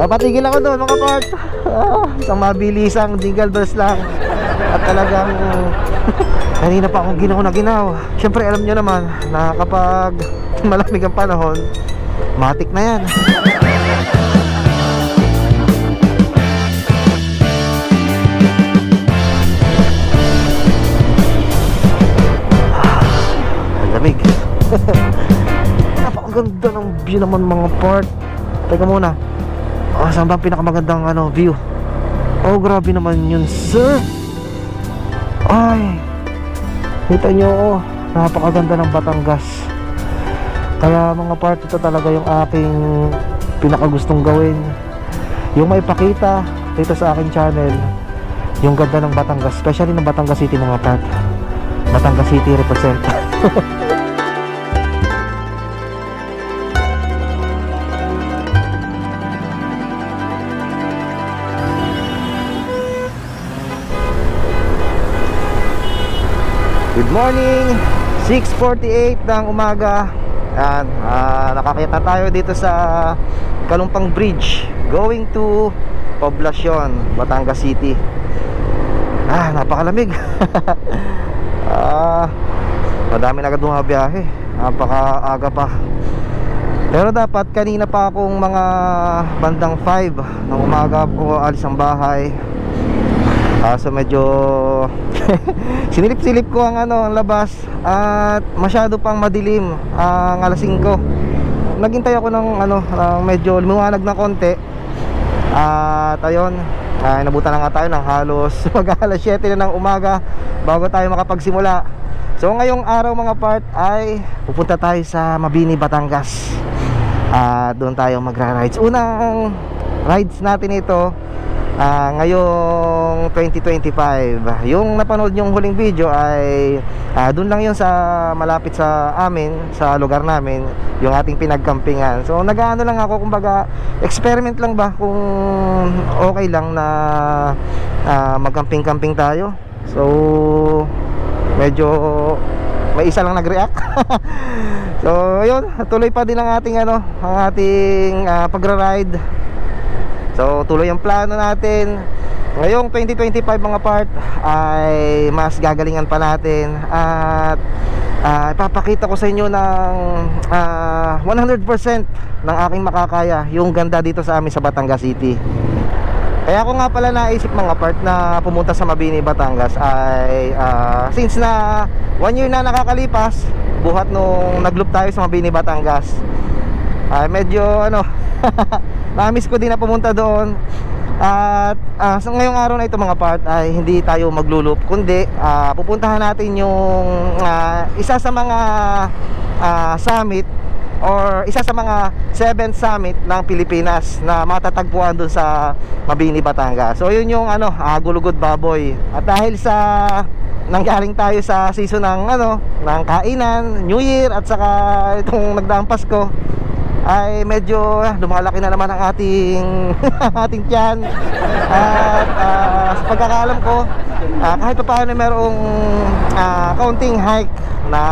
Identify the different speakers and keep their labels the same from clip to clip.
Speaker 1: Papatigil ako doon mga part. Isang mabilisang jingle bells lang. At talagang kanina pa akong ginaw na ginaw. Siyempre alam nyo naman na kapag malamig ang panahon, matik na yan. Lamig. Napakaganda ng view naman mga part. Teka muna, saan ba ang pinakamagandang view? Oh, grabe naman yun, sir. Ay, kita nyo, napakaganda ng Batangas. Kaya mga part, ito talaga yung aking pinakagustong gawin, yung maipakita dito sa aking channel, yung ganda ng Batangas, especially ng Batangas City mga part. Batangas City represent. Good morning, 6:48 ng umaga. Yan, nakakita tayo dito sa Kalumpang Bridge going to Poblacion, Batangas City. Napakalamig. Madami na agad bumabiyahe, napakaaga pa. Pero dapat kanina pa akong mga bandang 5 ng umaga po alis ang bahay. So medyo sinilip-silip ko ang ang labas at masyado pang madilim ang alas 5. Naghintay ako ng medyo lumiwanag na konti. At ayun, inabutan na nga tayo ng halos mag-alas 7 na ng umaga bago tayo makapagsimula. So ngayong araw mga part ay pupunta tayo sa Mabini, Batangas. Doon tayo magra-rides. Unang rides natin ito ngayong 2025. Yung napanood yung huling video ay doon lang yun sa malapit sa amin, sa lugar namin, yung ating pinagkampingan. So nag-aano lang ako, kumbaga experiment lang ba kung okay lang na magkamping-camping tayo. So medyo may isa lang nag-react. So yun, tuloy pa din ang ating pagra-ride. So tuloy ang plano natin. Ngayong 2025 mga part ay mas gagalingan pa natin. At ipapakita ko sa inyo ng 100% ng aking makakaya yung ganda dito sa amin sa Batangas City. Kaya ako nga pala naisip mga part na pumunta sa Mabini, Batangas ay since na 1 year na nakakalipas buhat nung nag-loop tayo sa Mabini, Batangas, ay medyo na-miss ko din na pumunta doon. At so ngayong araw na ito mga part ay hindi tayo maglulup, kundi pupuntahan natin yung isa sa mga summit or isa sa mga 7th summit ng Pilipinas na matatagpuan doon sa Mabini, Batangas. So yun yung Gulugod Baboy. At dahil sa nanggaling tayo sa season ng kainan, New Year at saka itong nagdaang Pasko, ay medyo lumalaki na naman ang ating ating tiyan. At sa pagkakaalam ko, kahit pa paano merong counting hike na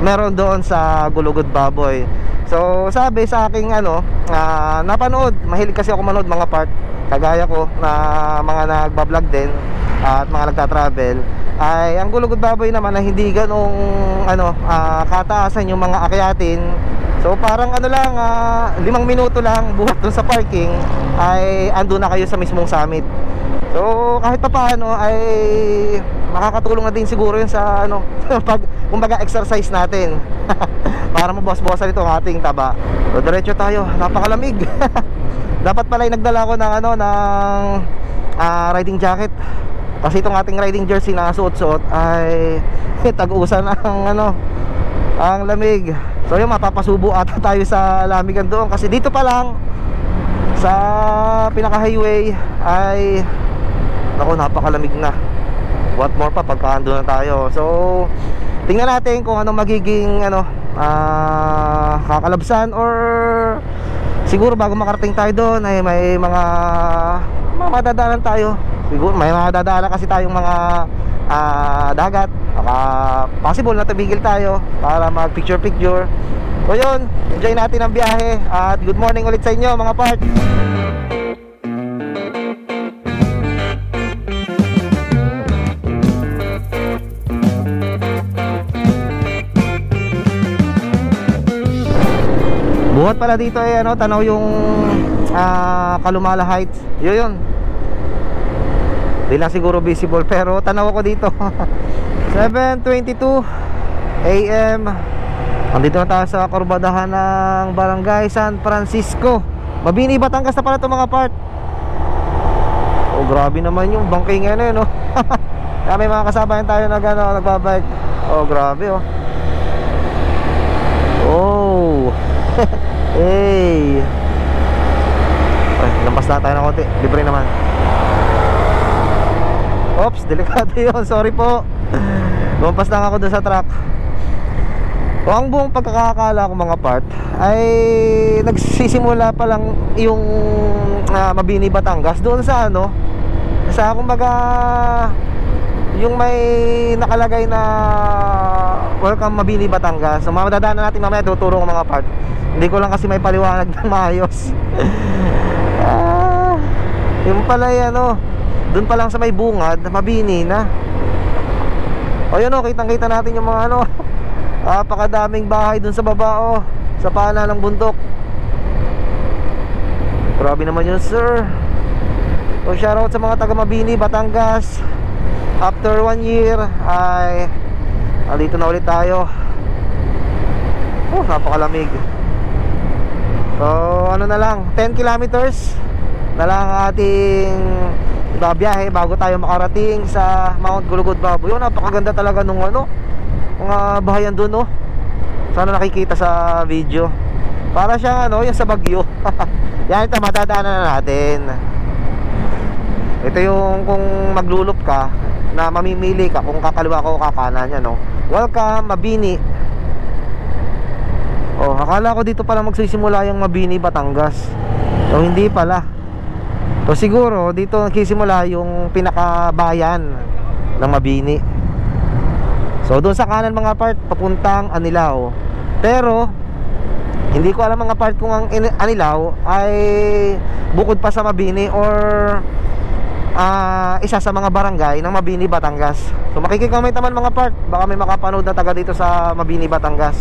Speaker 1: meron doon sa Gulugod Baboy. So sabi sa aking napanood, mahilig kasi ako manood mga part, kagaya ko na mga nagbablog din at mga nagta-travel, ay ang Gulugod Baboy naman na hindi ganong kataasan yung mga akyatin. So parang lang 5 minuto lang buhat dun sa parking ay ando na kayo sa mismong summit. So kahit pa paano ay makakatulong na din siguro yun sa pag kumbaga exercise natin. Para mabawas-bawasan itong ating taba. So diretso tayo, napakalamig. Dapat pala ay nagdala ko ng riding jacket. Kasi itong ating riding jersey na suot-suot ay tag-usan ang lamig. So yun, mapapasubo ata tayo sa lamigan doon. Kasi dito pa lang sa pinaka-highway ay napakalamig na. What more pa pagka ando na tayo. So tingnan natin kung ano magiging kakalabsan, or siguro bago makarating tayo doon ay may mga madadaanan tayo. Siguro may madadaanan kasi tayong mga dagat. Baka possible na tumigil tayo para mag picture. So yun, enjoy natin ang biyahe. At good morning ulit sa inyo mga part. Buhat pala dito eh, ano, tanaw yung Kalumala Heights. Yun. Di lang siguro visible pero tanaw ako dito. 7:22 AM. Andito na tayo sa kurbadahan ng Barangay San Francisco, Mabini, Batangas na pala ito mga part. Oh, grabe naman yung bangking ano, no? May mga kasabayan tayo na gano'n, nagbabike. Oh, grabe oh. Oh. Hey. Ay, lampas na tayo ng konti. Libre naman. Oops, delikado yun. Sorry po. Lumpas lang ako dun sa truck. O, ang buong pagkakakala ko mga part ay nagsisimula pa lang yung Mabini, Batangas doon sa ano, sa kumbaga yung may nakalagay na Welcome Mabini, Batangas. So madadaanan natin mamaya, tuturo ko mga part. Hindi ko lang kasi may paliwanag ng maayos. Yung pala yan, ano, doon pa lang sa may bungad, Mabini na. O yun o, kitang-kita natin yung mga ano, napakadaming bahay doon sa baba o, sa pana ng bundok. Grabe naman yun, sir. So shoutout sa mga taga Mabini, Batangas. After 1 year ay dito na ulit tayo. Oh, napakalamig. So ano na lang, 10 kilometers na lang ating babiyahe bago tayo makarating sa Mount Gulugod Baboy. Yun, napakaganda talaga nung ano, mga bahayan dun, no? Sana nakikita sa video. Para siyang ano, yung sa Baguio. Yan, ito matadaanan na natin. Ito yung kung maglulup ka na mamimili ka kung kakaliwa ko o kakanan niya, no? Welcome Mabini. Oh, akala ko dito pala magsisimula yung Mabini, Batangas. So hindi pala. So siguro dito nagsisimula yung pinakabayan ng Mabini. So doon sa kanan mga part papuntang Anilao. Pero hindi ko alam mga part kung ang Anilao ay bukod pa sa Mabini or isa sa mga barangay ng Mabini, Batangas. So makikikomment naman mga part, baka may makapanood na taga dito sa Mabini, Batangas.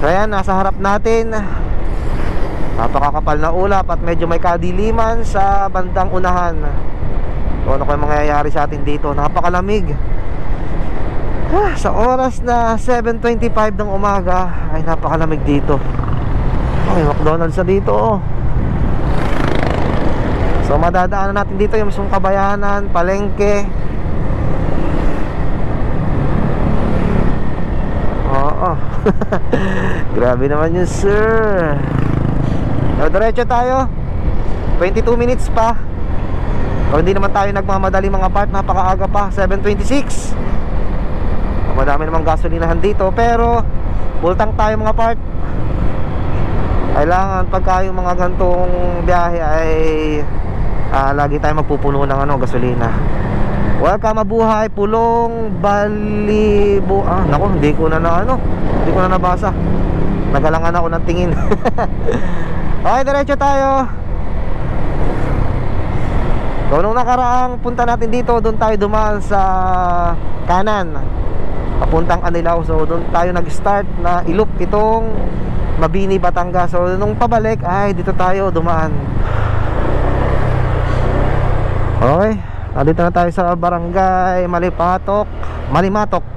Speaker 1: So ayan, nasa harap natin, napakakapal na ulap at medyo may kadiliman sa bandang unahan. So ano kaya mangyayari sa atin dito? Napakalamig. Sa oras na 7:25 ng umaga ay napakalamig dito. May McDonald's na dito, oh. So madadaanan natin dito yung mismong Kabayanan, Palengke. Oo. Grabe naman yun, sir. So diretso tayo, 22 minutes pa. So hindi naman tayo nagmamadali mga part, napakaaga pa, 7:26. Madami namang gasolinahan dito, pero bultang tayo mga part. Kailangan pagka yung mga gantong biyahe ay lagi tayo magpupuno ng ano, gasolina. Welcome Mabuhay, Pulong Balibo. Naku, hindi ko na nabasa. Nagalangan ako ng tingin. Okay, diretso tayo. So nung nakaraang punta natin dito, doon tayo dumaan sa kanan papuntang Anilao. So doon tayo nag-start na ilup itong Mabini, Batangas. So nung pabalik ay dito tayo dumaan. Okay, nandito na tayo sa Barangay Malimatok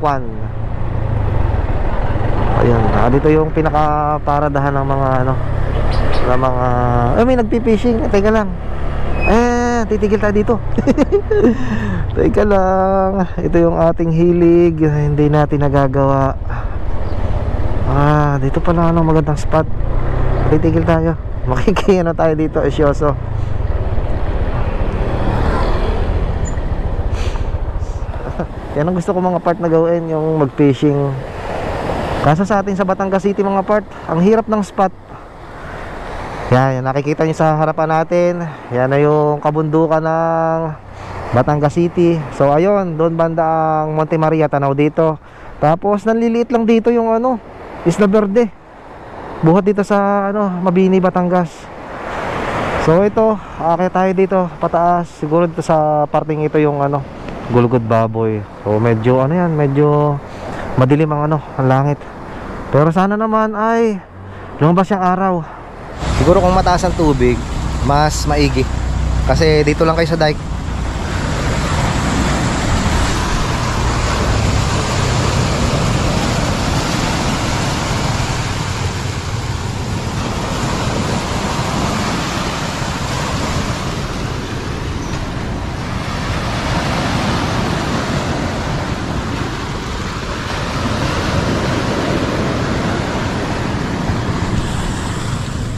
Speaker 1: 1. Ayun, dito yung pinakaparadahan ng mga ano, ng mga may nagpi-fishing. Teka lang, titigil tayo dito. Teka lang, ito yung ating hilig, hindi natin nagagawa. Dito pala ano, magandang spot. Titigil tayo, makikiyano tayo dito, esyoso. Yan ang gusto ko mga part na gawin, yung mag-fishing. Kaso sa atin sa Batangas City mga part, ang hirap ng spot. Yan, nakikita nyo sa harapan natin. Yan na yung kabundukan ng Batangas City. So ayun, doon banda ang Monte Maria, tanaw dito. Tapos nanliliit lang dito yung ano, Isla Verde. Buhat dito sa ano, Mabini, Batangas. So ito, aakyat tayo dito pataas. Siguro dito sa parting ito yung ano, Gulugod Baboy. So medyo ano yan, medyo madilim ang ano, ang langit. Pero sana naman ay lumabas yung araw. Siguro kung mataas ang tubig, mas maigi. Kasi dito lang kayo sa dike.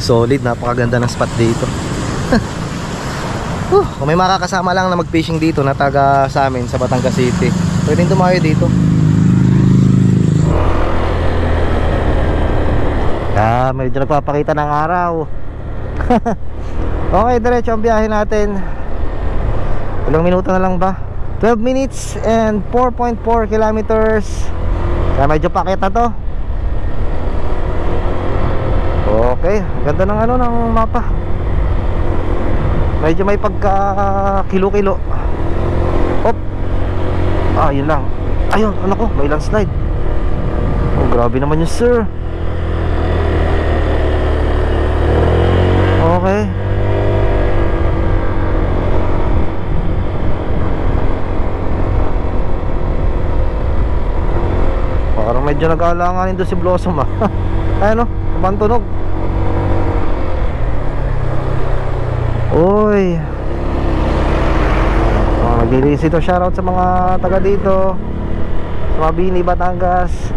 Speaker 1: Solid, napakaganda ng spot dito. Kung may makakasama lang na mag-fishing dito na taga sa amin sa Batangas City, pwedeng tumayo dito. Medyo nagpapakita ng araw. Okay, diretso ang biyahe natin. Ilang minuto na lang ba? 12 minutes and 4.4 kilometers. Kaya medyo pakita to. Okay, ganda ng ano ng mapa. Medyo may pagka kilo-kilo. Hop. Yun lang. Ayun, ano ko, may landslide. Oh, grabe naman yun, sir. Okay. Parang medyo nag-aalanganin doon si Blossom Ayun o, tunog. Uy, nag-release ito. Shoutout sa mga taga dito sa Mabini, Batangas.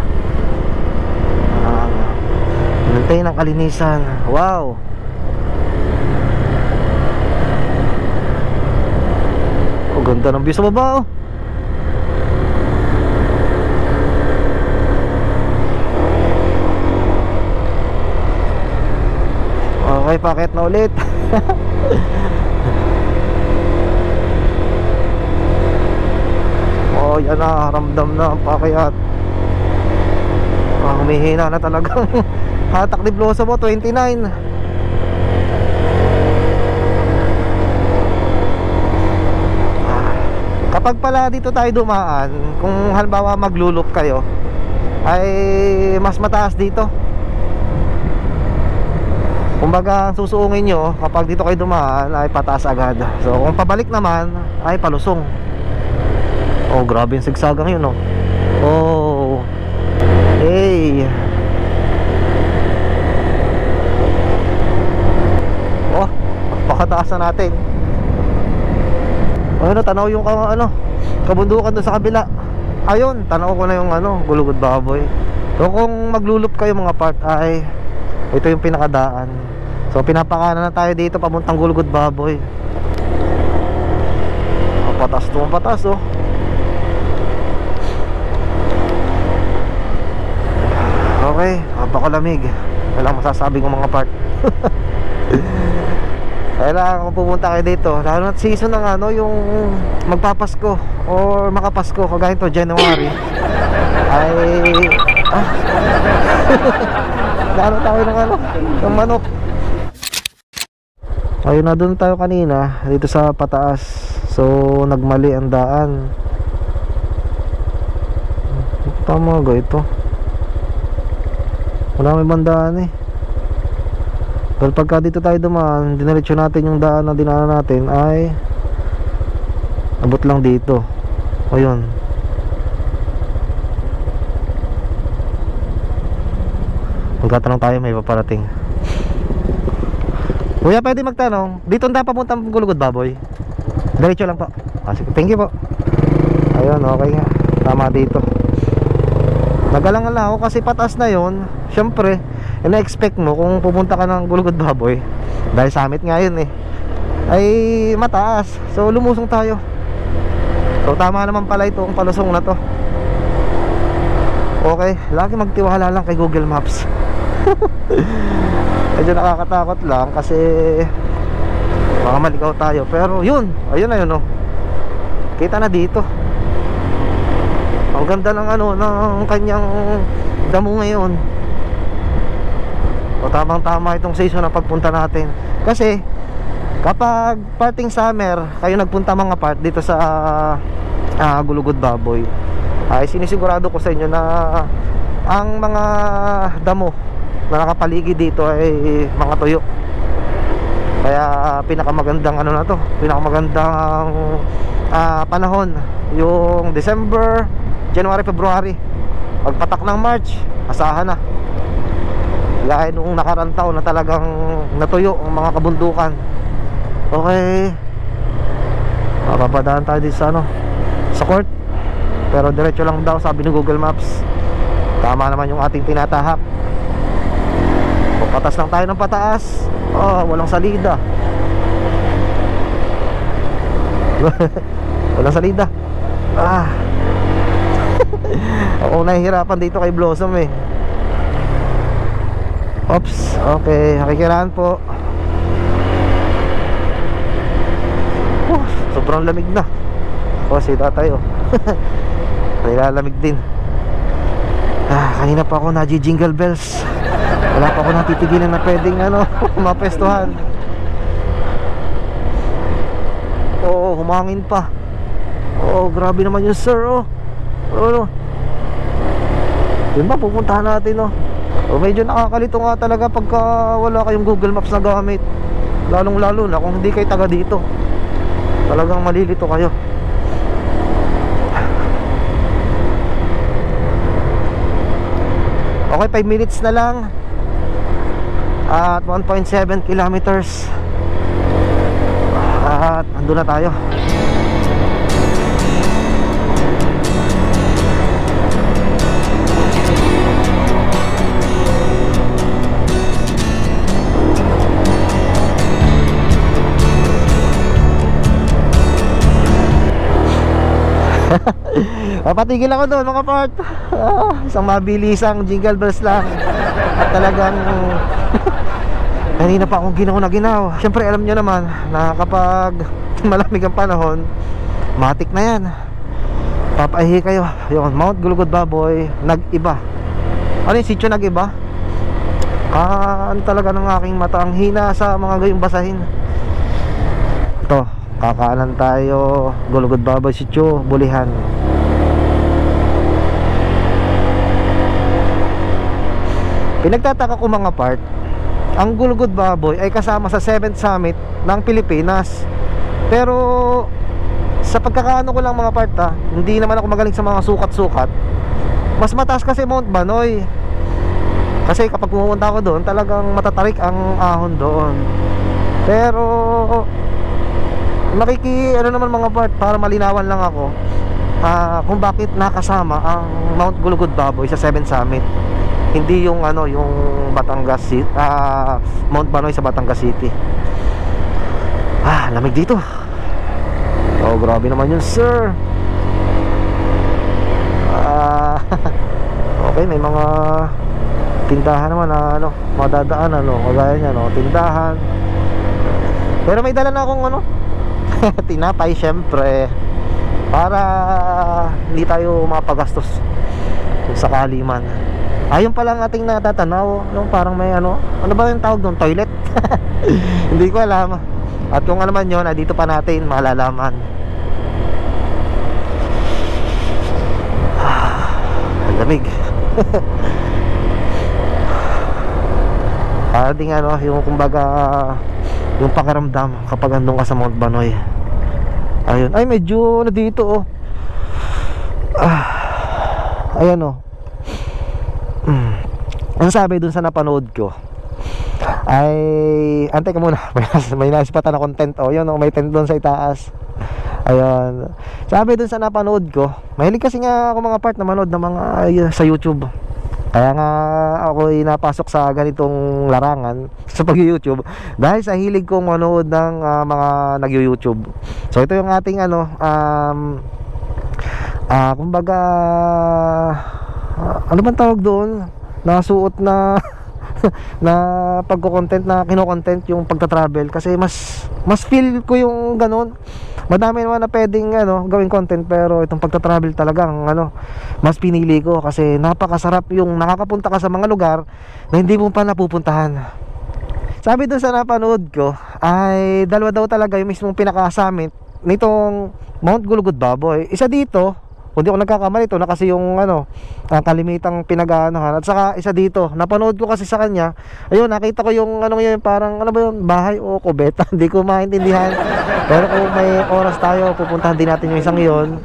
Speaker 1: Nantay ng kalinisan. Wow. Ganda ng view sa baba Okay, paket na ulit. Yan na, ramdam na ang pakyat. Humihina na talagang hatak ni Blossom 29. Kapag pala dito tayo dumaan, kung halimbawa maglulop kayo, ay mas mataas dito. Kumbaga susuungin nyo, kapag dito kayo dumaan ay pataas agad. So kung pabalik naman ay palusong. Oh, grabe yung sigsagang yun, oh. Oh. Hey. Oh, pakataas na natin. Ano, tanaw yung ano, kabundukan doon sa kabila. Ayun, tanaw ko na yung ano, Gulugod Baboy. So kung maglulup kayo mga part ay ito yung pinakadaan. So pinapakanan na tayo dito papuntang Gulugod Baboy. Patas to, patas oh. Okay, napakalamig. Wala masasabi ng mga part. Kailangan kung pumunta kayo dito, lalo na season ng ano, yung magpapasko or makapasko, kagaya ito January ay lalo tayo ng ano, ng manok. Ayun na, doon tayo kanina dito sa pataas. So nagmali ang daan. Tama ga ito. Wala may bandaan eh. Dahil pagka dito tayo dumaan, diniretso natin yung daan na dinaanan natin ay abot lang dito. Ayun. Magtatanong tayo, may paparating. Kuya, pwede magtanong, dito na papunta ang Gulugod Baboy? Diretso lang po. Sige, thank you po. Ayun, okay nga. Tama dito. Nagalangan lang ako kasi pataas na yon. Siyempre, ina-expect mo kung pupunta ka ng Gulugod Baboy, dahil summit nga yun eh, ay mataas. So lumusong tayo. So tama naman pala itong palusong na to. Okay, lagi magtiwala lang kay Google Maps. Medyo nakakatakot lang kasi baka maligaw tayo. Pero yun, ayun na yun oh. Kita na dito. Ang ganda ng ano, ng kanyang damo ngayon. tamang tama itong season na pagpunta natin. Kasi kapag parting summer kayo nagpunta mga part dito sa Gulugod Baboy, ay sinisigurado ko sa inyo na ang mga damo na nakapaligid dito ay mga tuyo. Kaya pinakamagandang ano na to, pinakamagandang panahon yung December, January, February. Pagpatak ng March, asahan na. Gaya nung nakarang taon na talagang natuyo ang mga kabundukan. Okay, mapapadaan tayo dito sa sa court. Pero diretso lang daw, sabi ni Google Maps. Tama naman yung ating tinatahak. Patas lang tayo ng pataas. Walang salida. Walang salida. Ako nahihirapan dito kay Blossom eh. Oops, okay, nakikiraan po. Sobrang lamig na. Sita tayo. Nilalamig din. Kanina pa ako jingle bells. Wala pa ako natitigilan na pwedeng mapestuhan. Humangin pa. Grabe naman yun sir. Yun ba pupuntahan natin medyo nakakalito nga talaga pagka wala kayong Google Maps na gamit. Lalong lalo na kung hindi kayo taga dito. Talagang malilito kayo. Okay, 5 minutes na lang at 1.7 kilometers at andun na tayo. Papatigil ako doon mga part. Isang mabilisang jingle bells lang. At talagang kanina pa akong ginaw. Siyempre alam nyo naman na kapag malamig ang panahon, matik na yan. Papaihi kayo. Yun, Mount Gulugod Baboy nag-iba. Ano yung sityo nag-iba? Ano talaga ng aking mata, ang hina sa mga gayong basahin. Ito, kakaanan tayo. Gulugod Baboy, sityo, Bulihan. Pinagtataka ko mga part, ang Gulugod Baboy ay kasama sa 7th summit ng Pilipinas. Pero sa pagkakaano ko lang mga part hindi naman ako magaling sa mga sukat-sukat. Mas mataas kasi Mount Banoy. Kasi kapag pumunta ako doon, talagang matatarik ang ahon doon. Pero naman mga part, para malinawan lang ako kung bakit nakasama ang Mount Gulugod Baboy sa 7th summit. Hindi yung yung Batangas City, Mount Banoy sa Batangas City. Lamig dito. Grabe naman yun sir. Okay, may mga tindahan naman na madadaan kagaya niya tindahan. Pero may dala na akong tinapay syempre, para hindi tayo mapagastos kung sakali man. Ayun pala ang ating natatanaw, parang may ano ba yung tawag doon? Toilet? Hindi ko alam. At kung ano man yun, dito pa natin malalaman. Lamig. Ding yung kumbaga yung pakiramdam kapag andun ka sa Mount Banoy. Ayun, ay medyo dito ayan ang sabi dun sa napanood ko ay, antay ka muna, may nasispatan na content yun may tent dun sa itaas. Ayun, sabi dun sa napanood ko, mahilig kasi nga ako mga part na manood ng mga sa YouTube. Kaya nga ako ay napasok sa ganitong larangan sa pag-YouTube dahil sa hilig kong manood ng mga nag-YouTube. So ito yung ating kumbaga ano bang tawag doon? Nasuot na na pagko-content, na kino-content yung pagta-travel, kasi mas feel ko yung ganun. Madami naman na pwedeng gawing content, pero itong pagta-travel talagang mas pinili ko kasi napakasarap yung nakakapunta ka sa mga lugar na hindi mo pa napupuntahan. Sabi dun sa napanood ko ay dalawa daw talaga yung mismong pinaka-summit nitong Mount Gulugud Baboy. Isa dito, kung di ako nagkakamali, ito na kasi yung ang kalimitang pinag-aanohan. At saka isa dito, napanood ko kasi sa kanya, ayun, nakita ko yung yun, parang ba yun, bahay o kubeta. Hindi ko maintindihan. Pero kung may oras tayo, pupuntahan din natin yung isang yun.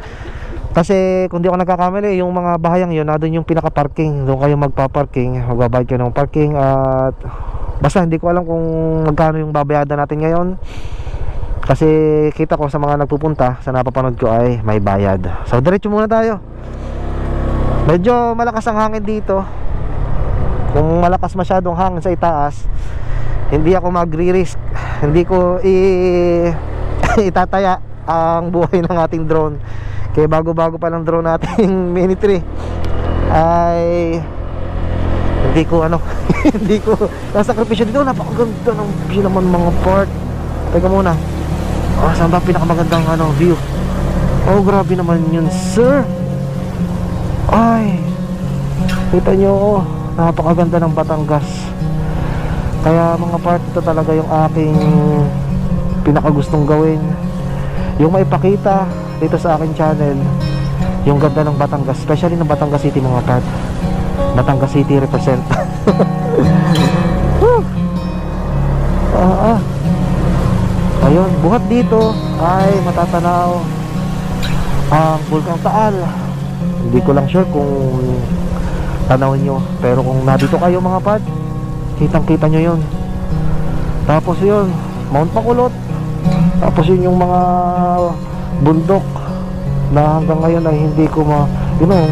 Speaker 1: Kasi kung di ako nagkakamali, yung mga bahayang yun, na doon yung pinaka-parking. Doon kayo magpa-parking, magbabayad kayo ng parking. At basta hindi ko alam kung magkano yung babayadan natin ngayon, kasi kita ko sa mga nagpupunta, sa napapanood ko ay may bayad. So diretso muna tayo. Medyo malakas ang hangin dito. Kung malakas masyadong hangin sa itaas, hindi ako magre-risk. Hindi ko itataya ang buhay ng ating drone. Kaya bago-bago pa ng drone nating Mini 3 ay hindi ko hindi ko nasakripisyo dito. Napakaganda ng view naman mga part. Teka muna, saan ba pinakamagandang view? Oh, grabe naman yun, sir. Ay, kita nyo, napakaganda ng Batangas. Kaya mga part, ito talaga yung aking pinakagustong gawin, yung maipakita dito sa aking channel, yung ganda ng Batangas, especially ng Batangas City mga part. Batangas City represent. Ayun, buhat dito ay matatanaw ang Bulkang Taal. Hindi ko lang sure kung tanawin nyo, pero kung nandito kayo mga pad, kitang kita nyo yun. Tapos yun, Mount Makulot. Tapos yun yung mga bundok na hanggang ngayon ay hindi ko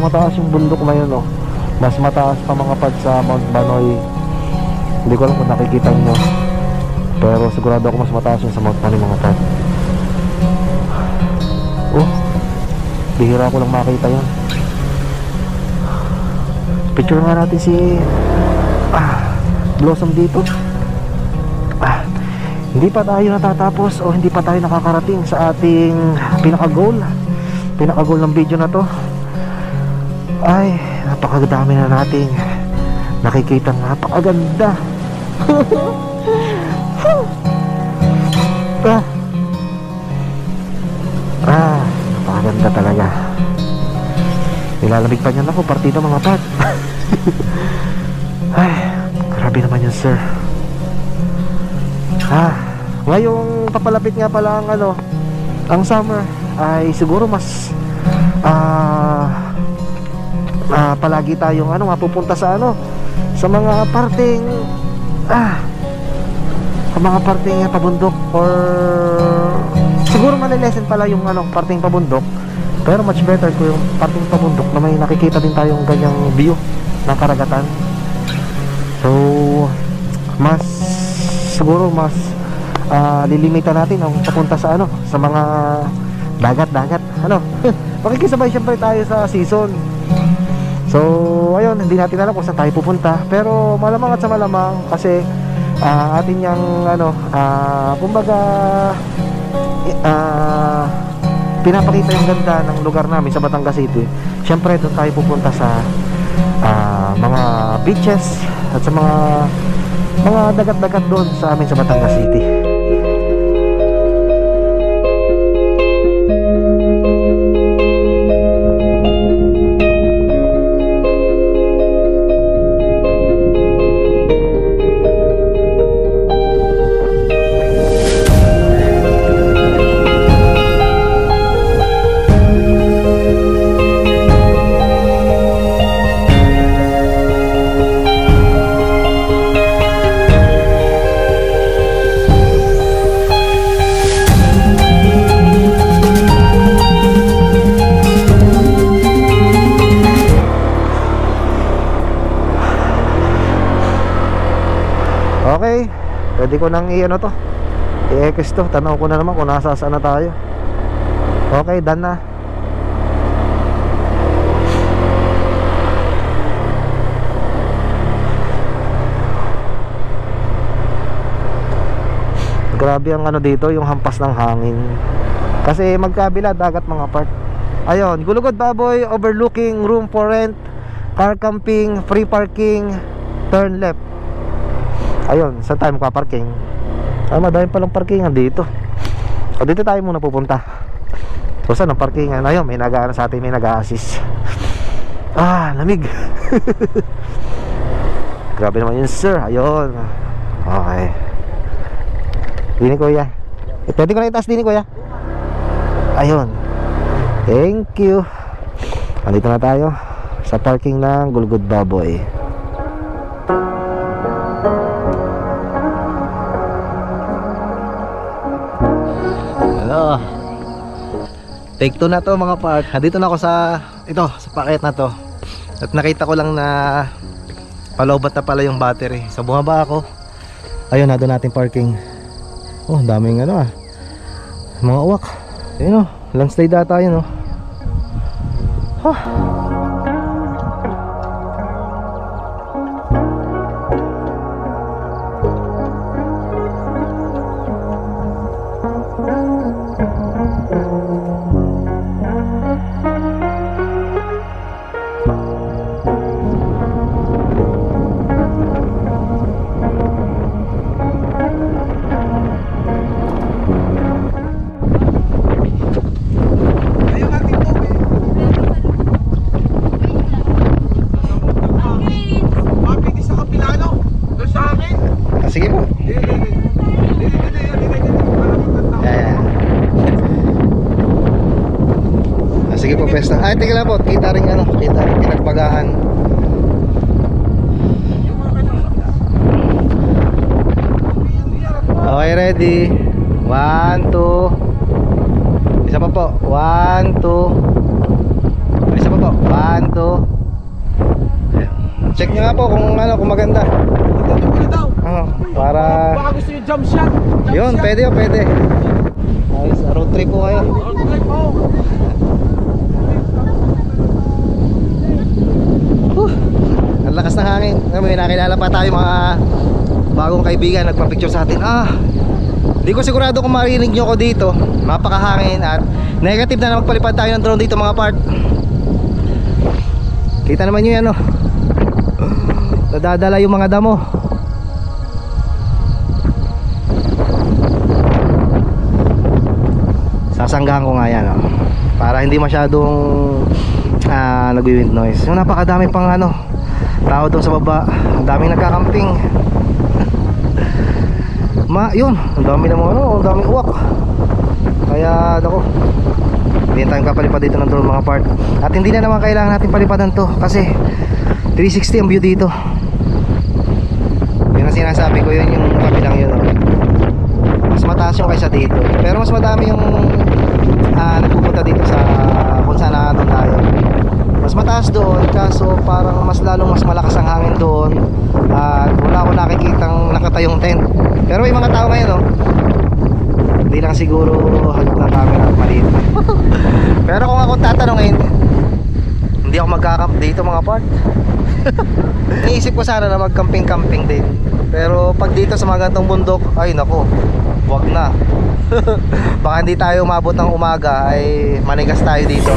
Speaker 1: mataas yung bundok na yun, mas mataas pa mga pad sa Mount Banoy. Hindi ko alam kung nakikita nyo, pero sigurado ako mas mataas yung sa Mount Banoy mga pad. Bihira ko lang makita yan. Picture nga natin si Blossom dito. Hindi pa tayo natatapos o hindi pa tayo nakakarating sa ating pinaka-goal ng video na to. Ay, napakadami na nating nakikita, napakaganda. Napakaganda talaga. Nilalamig pa niyan ako, partida mga pat. Ay, grabe naman yun, sir. Ngayong papalapit nga pala ang summer, ay siguro mas palagi tayong mapupunta sa sa mga parting pabundok, or siguro malilesen pala yung parting pabundok, pero much better ko yung parting pabundok na may nakikita din tayong ganyang view ng karagatan. So siguro mas lilimitan natin ang papunta sa sa mga dagat makikisabay syempre tayo sa season. So ayun, hindi natin alam kung saan tayo pupunta, pero malamang at sa malamang, kasi atin yang kumbaga pinapakita yung ganda ng lugar namin sa Batangas City. Syempre doon tayo pupunta sa mga beaches at sa mga dagat-dagat doon sa amin sa Batangas City. Okay, pwede ko nang i-X to. Tanaw ko na naman kung nasa saan na tayo. Okay, done na. Grabe ang ano dito, yung hampas ng hangin. Kasi magkabila dagat mga part. Ayun, Gulugod Baboy, overlooking, room for rent, car camping, free parking, turn left. Ayun, saan tayo magpa-parking? Ay, madami palang parkingan dito. O dito tayo muna pupunta. So saan ang parkingan? Ayun, may nag-aano sa atin, may nag-a-assist. Ah, lamig. Grabe naman yun sir. Ayun. Okay. Dini kuya. Pwede ko na itaas dini kuya. Ayun. Thank you. Andito na tayo sa parking ng Gulugod Baboy. Hello. Take 2 na to mga part. Dito na ako sa packet na to. At nakita ko lang na palobat na pala yung battery. So bumaba ako. Ayun, na doon natin parking. Oh, daming ano mga uwak. Ayun lang stay data yun Sige po. Sige po, pesta. Ay, tingnan lang po. Kita rin pinagbagahan. Okay, ready. 1, 2. Isa pa po. 1, 2. Isa pa po. 1, 2. Check nyo nga po kung maganda. Para
Speaker 2: baka gusto yung jump shot.
Speaker 1: Yun, pwede. Ayos, road trip po kayo. Ang lakas ng hangin. May nakilala pa tayo mga bagong kaibigan nagpa-picture sa atin. Di ko sigurado kung marinig nyo ko dito. Mapakahangin at negative na magpalipad tayo ng drone dito mga part. Kita naman nyo yan nadadala yung mga damo. Sasanggahan ko nga yan para hindi masyadong nagwi-wind noise. Yung napakadami pang tao doon sa baba. Ang daming nagkakamping. Yun, ang dami naman ang daming uwak. Kaya hindi tayong kapalipad dito ng drone mga part. At hindi na naman kailangan natin palipadan to kasi 360 ang view dito. Yun ang sinasabi ko, yun yung kabilang yun mas mataas yung kaysa dito. Pero mas madami yung nagpupunta dito sa kung saan natin tayo. Mas mataas doon kaso parang mas malakas ang hangin doon. At wala akong nakikitang nakatayong tent. Pero may mga tao ngayon hindi lang siguro hagip ng camera maliit. Pero kung ako tatanungin, hindi ako magkakamp dito mga part. Iniisip ko sana na mag-camping din. Pero pag dito sa mga gantong bundok, ay nako, wag na. Baka hindi tayo umabot ng umaga, ay manigas tayo dito.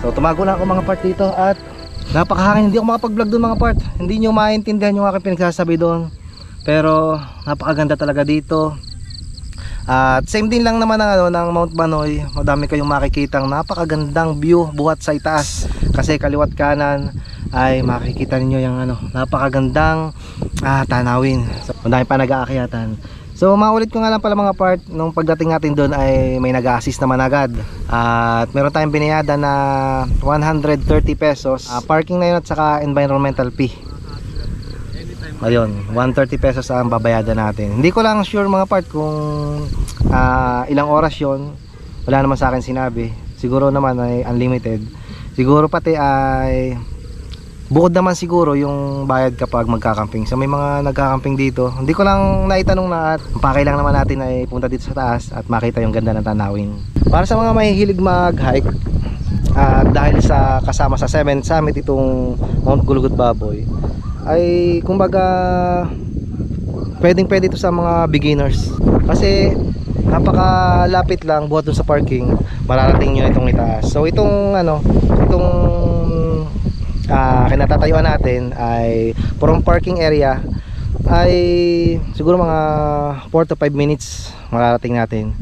Speaker 1: So tumago na ako mga part dito at napakahangin. Hindi ako makapag-vlog doon mga part. Hindi nyo maintindihan yung aking pinagsasabi doon. Pero napakaganda talaga dito. At same din lang naman ng Mount Banoy. Madami kayong makikitang napakagandang view buhat sa itaas. Kasi kaliwat kanan ay makikita niyo yung napakagandang tanawin. So, madami pa nag-aakyatan. So maulit ko nga lang pala mga part, nung pagdating natin doon ay may nag-assist naman agad. At meron tayong binayada na 130 pesos. Parking na yun at saka environmental fee. Ayun, 130 pesos ang babayadan natin. Hindi ko lang sure mga part kung ilang oras yun. Wala naman sa akin sinabi. Siguro naman ay unlimited. Siguro pati ay Bukod naman siguro yung bayad kapag magkakamping. So may mga nagkakamping dito. Hindi ko lang naitanong na, at pakay lang naman natin ay punta dito sa taas at makita yung ganda ng tanawin. Para sa mga mahihilig mag-hike, dahil sa kasama sa 7th Summit itong Mount Gulugud Baboy, ay kumbaga pwedeng pwede ito sa mga beginners. Kasi napakalapit lang buhat dun sa parking, mararating nyo itong itaas. So itong kinatatayuan natin ay from parking area ay siguro mga 4 to 5 minutes mararating natin.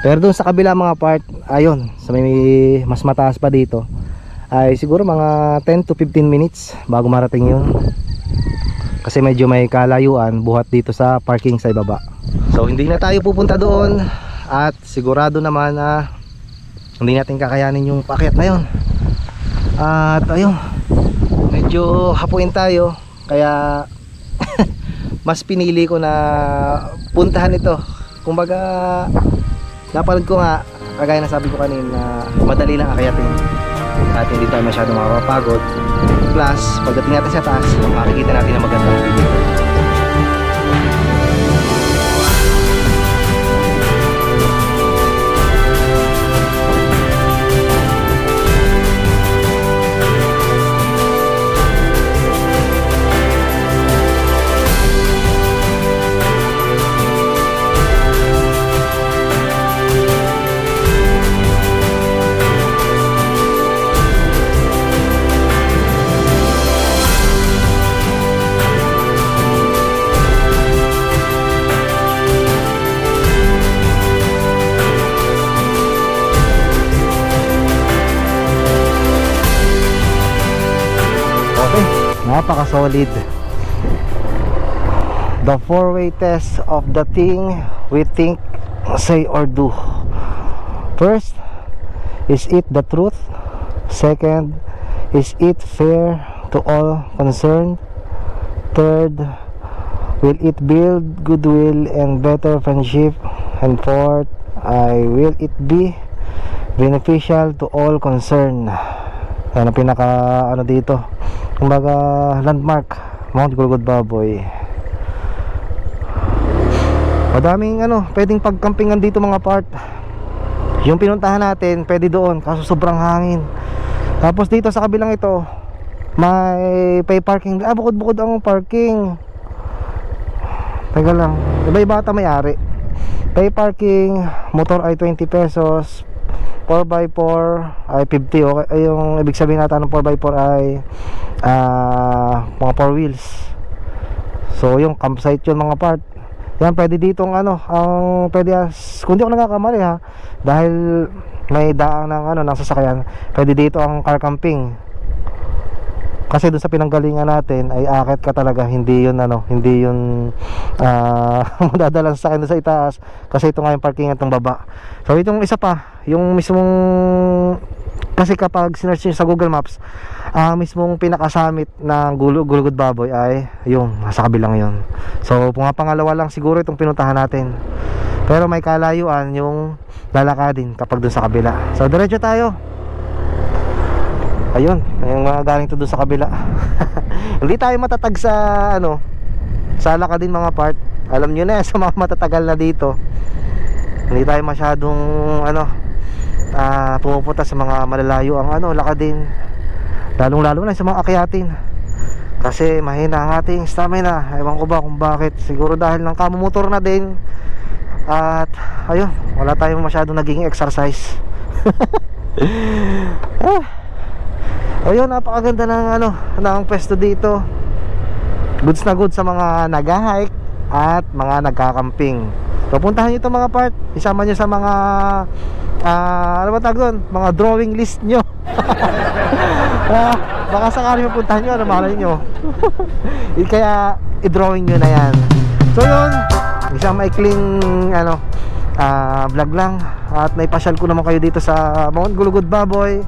Speaker 1: Pero dun sa kabila mga part, ayun, sa may mas mataas pa dito, ay siguro mga 10 to 15 minutes bago marating yun. Kasi medyo may kalayuan buhat dito sa parking sa ibaba. So hindi na tayo pupunta doon, at sigurado naman na hindi natin kakayanin yung paakyat na yun. At ayun, medyo hapuin tayo, kaya mas pinili ko na puntahan ito. Kumbaga napanood ko nga, kagaya na sabi ko kanina, madali lang akyatin at hindi tayo masyadong makapagod. Plus pagdating natin sa taas, makikita natin ang magandang view. Napaka-solid. The 4-way test of the thing we think, say or do. First, is it the truth? Second, is it fair to all concerned? Third, will it build goodwill and better friendship? And fourth, will it be beneficial to all concerned? Yan ang pinaka dito, kumbaga landmark, Mount Gulugud Baboy. Madaming pwedeng pagkampingan dito mga part. Yung pinuntahan natin pwede doon, kaso sobrang hangin. Tapos dito sa kabilang ito may pay parking. Bukod-bukod ang parking. Teka lang, iba-iba ata may-ari. Pay parking, motor ay 20 pesos, 4x4 ay 50. Okay, ay yung ibig sabihin natin ng 4x4 ay mga 4 wheels. So yung campsite yun mga part. Yan pwede dito ang pwede, kung di ako nagkakamali ha, dahil may daang ng sasakyan, pwede dito ang car camping. Kasi dun sa pinanggalingan natin ay akit ka talaga, hindi yun hindi yun madadala sa akin sa itaas, kasi ito nga yung parking itong baba. So itong isa pa, yung mismong, kasi kapag sinearch nyo sa Google Maps, mismong pinakasamit ng Gulugud Baboy ay yung nasa kabilang yun. So pangalawa lang siguro itong pinuntahan natin, pero may kalayuan yung lalakadin kapag dun sa kabila. So diretso tayo. Ayun, yung mga galing to doon sa kabila. Hindi tayo matatag sa sa lakadin mga part. Alam nyo na sa mga matatagal na dito, hindi tayo masyadong pumupunta sa mga malalayo ang lakadin, lalong lalo na sa mga akyatin, kasi mahina ang ating stamina. Ewan ko ba kung bakit, siguro dahil ng kamumotor na din, at ayun, wala tayong masyadong naging exercise. Ayun, napakaganda ng pwesto dito. Goods na goods sa mga nag-hike at mga nagkakamping. So puntahan nyo ito mga part, isama nyo sa mga ano ba tawag doon, mga drawing list nyo. Baka sakali mapuntahan nyo, malay nyo. Kaya i-drawing nyo na yan. So yun, isang maikling vlog lang, at naipasyal ko naman kayo dito sa Mount Gulugud Baboy.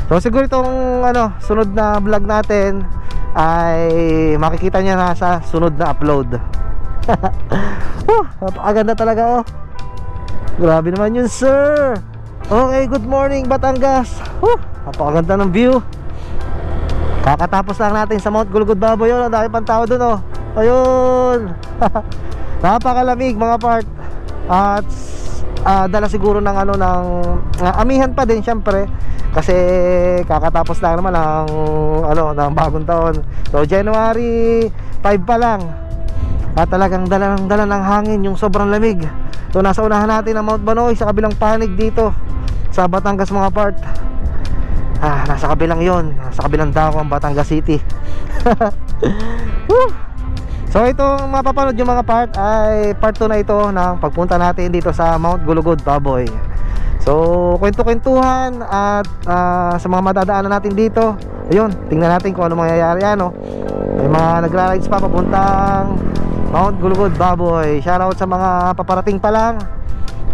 Speaker 1: So siguro itong sunod na vlog natin ay makikita nyo na sa sunod na upload. Napakaganda talaga grabe naman yun sir. Okay, good morning Batangas. Napakaganda ng view. Kakatapos lang natin sa Mount Gulugod Baboy. Yun, dahil pang tao dun oh. Ayun. Napakalamig mga part. At dala siguro ng ano, ng amihan pa din syempre, kasi kakatapos lang naman ng ano, ng bagong taon. So January 5 pa lang, at talagang dala ng hangin, yung sobrang lamig. So nasa unahan natin ang Mount Banoy, sa kabilang panig dito sa Batangas mga part. Nasa kabilang yon, nasa kabilang dako ang Batangas City. So itong mapapanood yung mga part ay part 2 na ito ng pagpunta natin dito sa Mount Gulugod Baboy. So kwento-kwentuhan at sa mga madadaanan natin dito, ayun, tingnan natin kung ano mangyayari, ano. May mga nagra-rides pa papuntang Mount Gulugod Baboy. Shoutout sa mga paparating pa lang.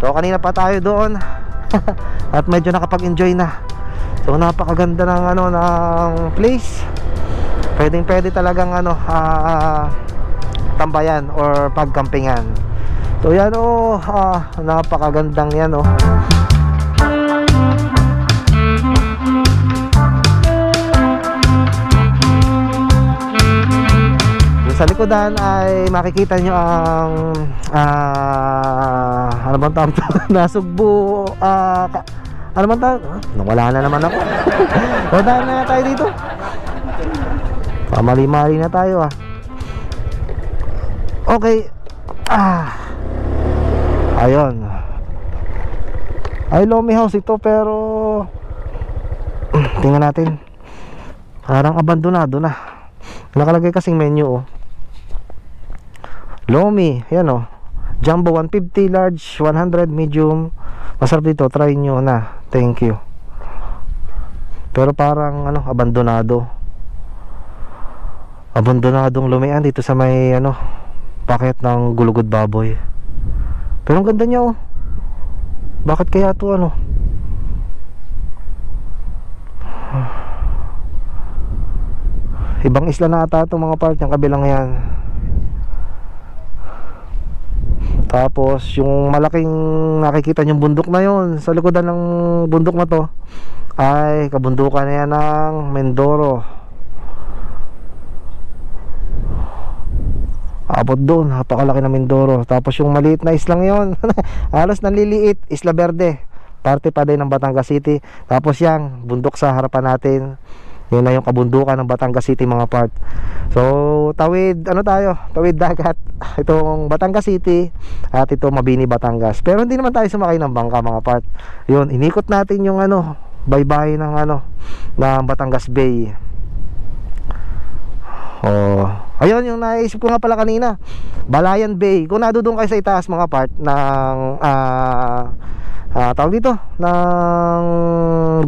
Speaker 1: So kanina pa tayo doon at medyo nakapag-enjoy na. So napakaganda ng ano, ng place. Pwede talagang ano, tambayan or pagkampingan. So yan oh, napakagandang yan oh. Sa likodan ay makikita nyo ang ano bang tawag ito? Nasugbo, ano bang tawag? Nawala na naman ako. O dahil na tayo dito, pamali-mali na tayo ah. Okay. Ayun. Ay, Lomi House ito, pero tingnan natin, parang abandonado na. Nakalagay kasing menu oh. Lomi, yan oh. Jumbo 150, large 100, medium. Masarap dito, try nyo na. Thank you. Pero parang ano, abandonadong lumian dito sa may ano, paket ng Gulugod Baboy. Pero ang ganda niya oh. Bakit kaya to ano? Ibang isla na ata itong mga part, yung kabilang yan. Tapos yung malaking nakikita yung bundok na yon, sa likodan ng bundok na to ay kabundukan na yan ng Mindoro. Abot doon, napakalaki na Mindoro. Tapos yung maliit na islang yon halos nanliliit, Isla Verde, parte pa din ng Batangas City. Tapos yang bundok sa harapan natin, yun na yung kabundukan ng Batangas City mga part. So tawid ano tayo, tawid dagat itong Batangas City at ito Mabini, Batangas. Pero hindi naman tayo sumakay ng bangka mga part. Yun, inikot natin yung ano, baybay ng ano, ng Batangas Bay. Oh, ayun yung naisip ko nga pala kanina, Balayan Bay. Kung nadudong kayo sa itaas mga part ng tawag dito ng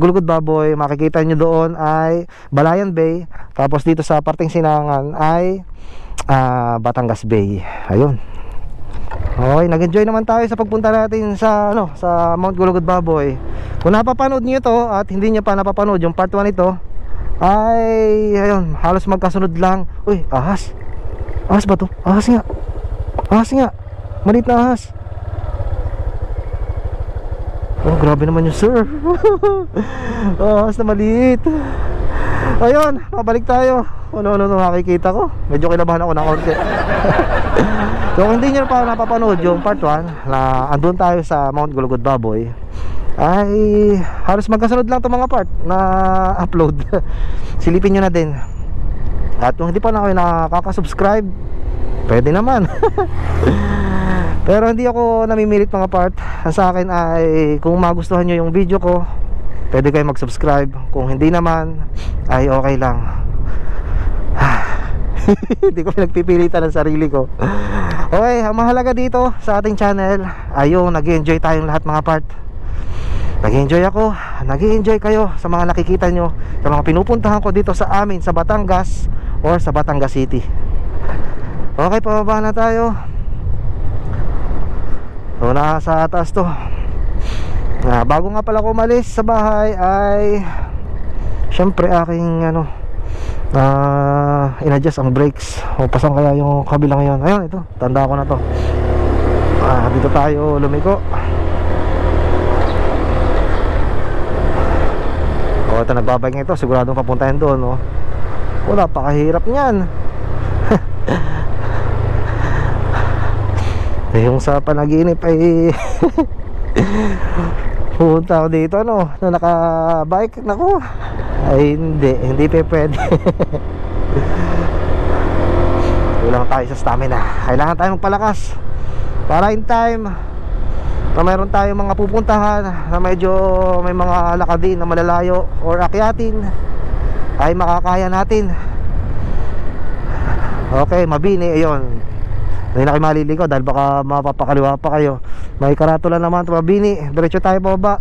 Speaker 1: Gulugod Baboy, makikita nyo doon ay Balayan Bay. Tapos dito sa parteng Sinangan ay Batangas Bay. Ayun. Okay, nag-enjoy naman tayo sa pagpunta natin sa ano, sa Mount Gulugod Baboy. Kung napapanood niyo ito at hindi niyo pa napapanood yung part 1 nito, ay ayun, halos magkasunod lang. Uy, ahas. Ahas ba to? Ahas nga. Ahas nga. Maliit na ahas. Oh, grabe naman yung sir. Ahas na maliit. Ayun, mabalik tayo. Ano nakikita ko. Medyo kinabahan ako ng konti. So kung hindi nyo pa napapanood yung part 1 na andun tayo sa Mount Gulugod Baboy, ay halos magkasunod lang itong mga part na upload. Silipin nyo na din. At kung hindi pa na kayo nakaka-subscribe, pwede naman. Pero hindi ako namimilit mga part. Sa akin ay kung magustuhan nyo yung video ko, pwede kayo mag-subscribe. Kung hindi naman, ay okay lang. Hindi ko pinagpipilitan ng sarili ko. Okay, ang mahalaga dito sa ating channel ay yung nag-enjoy tayong lahat mga part. Nag-enjoy ako, nag-enjoy kayo sa mga nakikita nyo, sa mga pinupuntahan ko dito sa amin sa Batangas or sa Batangas City. Okay, pababa na tayo. So nasa taas to. Bago nga pala ako umalis sa bahay ay syempre aking ano, in-adjust ang brakes. O pasan kaya yung kabilang yon. Ayun, ito, tanda ko na to. Dito tayo lumiko. O ito, nagbabike ito, siguradong papuntahin doon, no? Wala pa kahirap niyan. Yung sa panaginip ay pumunta ako dito ano, na naka-bike. Naku, ay hindi pa pwede. Kulang tayo sa stamina. Kailangan tayo magpalakas para in time na mayroon tayong mga pupuntahan na medyo may mga lakadin na malalayo or akyatin, ay makakaya natin. Okay, Mabini, ayun. Hindi na kayo maliligo dahil baka mapapakaliwa pa kayo. May karatula naman ito, Mabini. Diretso tayo pababa.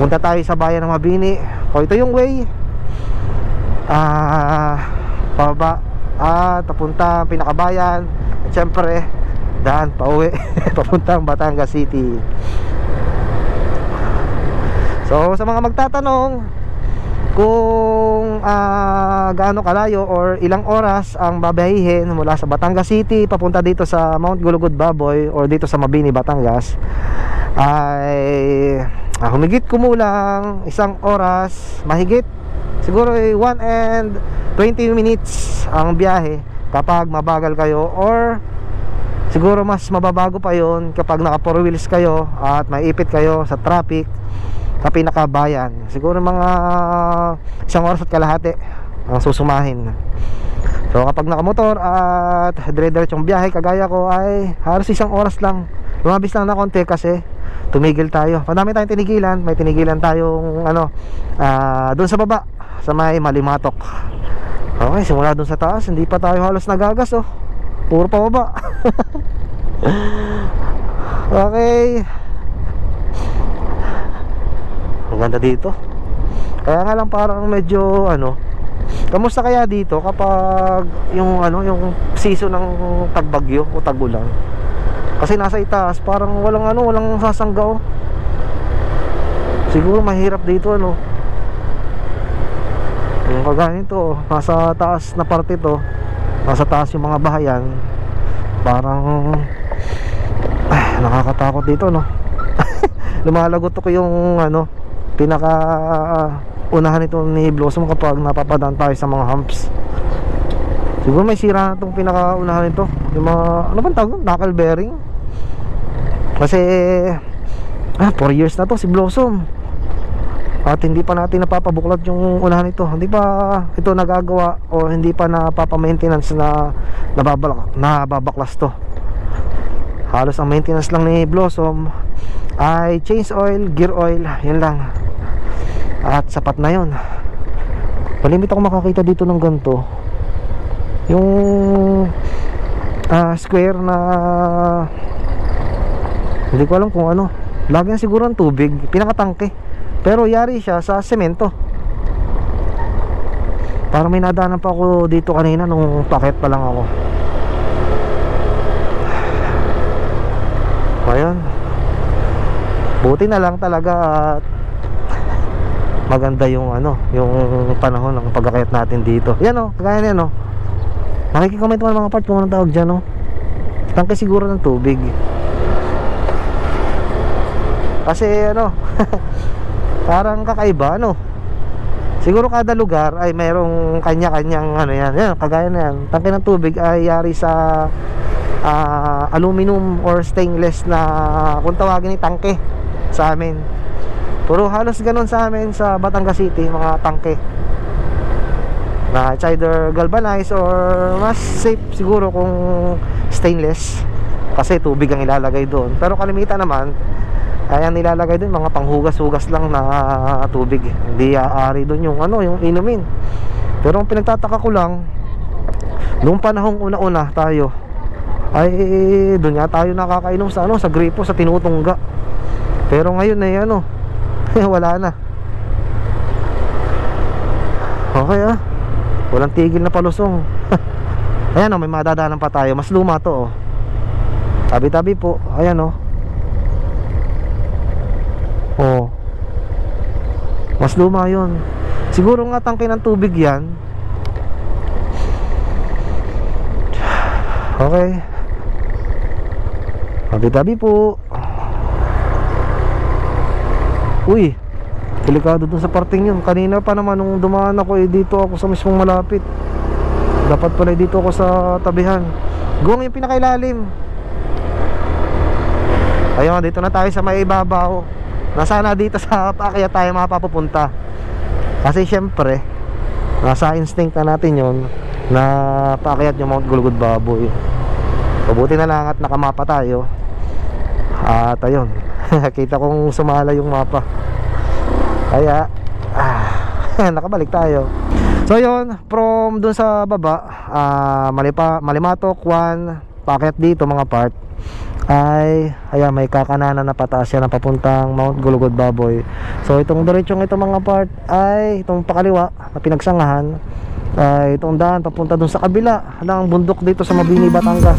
Speaker 1: Punta tayo sa bayan ng Mabini. O ito yung way pababa at papunta pinakabayan. At syempre daan pa uwi papuntang Batangas City. So sa mga magtatanong kung gaano kalayo or ilang oras ang babahihin mula sa Batangas City papunta dito sa Mount Gulugod Baboy or dito sa Mabini, Batangas, ay humigit kumulang 1 oras mahigit, siguro 1 and 20 minutes ang biyahe kapag mabagal kayo, or siguro mas mababago pa yon kapag naka 4 wheels kayo at maipit kayo sa traffic sa pinakabayan. Siguro mga 1 oras at kalahati ang susumahin. So kapag nakamotor at dire-diretsong biyahe kagaya ko ay halos 1 oras lang. Lumabis lang na konti kasi tumigil tayo. Madami tayong tinigilan. May tinigilan tayong doon sa baba sa may Malimatok. Okay, simula doon sa taas hindi pa tayo halos nagagas oh. Puro pa baba. Okay. Ang ganda dito. Kaya nga lang parang medyo kamusta kaya dito kapag yung yung season ng tagbagyo o tagulan? Kasi nasa itaas parang walang sasangga oh. Siguro mahirap dito yung kaganito nasa taas na parte to, nasa taas yung mga bahayan. Parang nakakatakot dito lumalagot ko yung pinaka unahan ito ni Blossom kapag napapadaan tayo sa mga humps. Siguro may sira na itong pinaka unahan nito, yung mga bang tawag, knuckle bearing. Kasi 4 years na to si Blossom at hindi pa natin napapabuklat yung unahan nito. Hindi pa ito nagagawa o hindi pa napapa-maintenance na nababaklas to. Halos ang maintenance lang ni Blossom ay change oil, gear oil, yun lang. At sapat na yun. Palimit ako makakita dito ng ganito, yung square na hindi ko alam kung lagyan siguro ng tubig, pinakatangke, pero yari siya sa semento. Parang may nadaanan pa ako dito kanina nung paket pa lang ako. Ayun, buti na lang talaga at maganda yung yung panahon ng pagkakayat natin dito. Yan kagaya niyan Nakikikomment mo ng mga part kung anong tawag dyan tangke siguro ng tubig. Kasi parang kakaiba siguro kada lugar ay mayroong kanya-kanyang yan, kagaya na yan. Tangke ng tubig ay yari sa aluminum or stainless na kung tawagin ni tangke sa amin. Puro halos ganun sa amin sa Batangas City, mga tangke na it's either galvanized or mas safe siguro kung stainless kasi tubig ang ilalagay doon. Pero kalimitan naman ay ang nilalagay doon mga panghugas-hugas lang na tubig. Hindi aari doon yung yung inumin. Pero ang pinagtataka ko lang, noong panahong una-una tayo ay doon nga tayo nakakainom sa sa gripo, sa tinutungga. Pero ngayon ay wala na. Okay walang tigil na palusong. Ayan may madadaanan pa tayo. Mas luma to tabi-tabi po. Ayan mas luma yun. Siguro nga tangke ng tubig yan. Okay, tabi-tabi po. Uy, delikado dun sa parting yun. Kanina pa naman nung dumaan ako dito ako sa mismong malapit. Dapat pala dito ako sa tabihan. Gong yung pinakailalim. Ayun, dito na tayo sa may ibabaw. Nasana dito sa paakyat tayo mapapupunta. Kasi syempre nasa instinct na natin yun na paakyat yung Mount Gulugod Baboy. Pabuti na lang at nakamapa tayo. At ayun, kita kong sumala yung mapa. Kaya nakabalik tayo. So yun, from dun sa baba, Malimatok 1 paakyat dito mga part, ay ayan, may kakananan na pataas yan na papuntang Mount Gulugod Baboy. So itong diretsong ito mga part ay itong pakaliwa na pinagsangahan ay itong daan papunta dun sa kabila ng bundok dito sa Mabini, Batangas.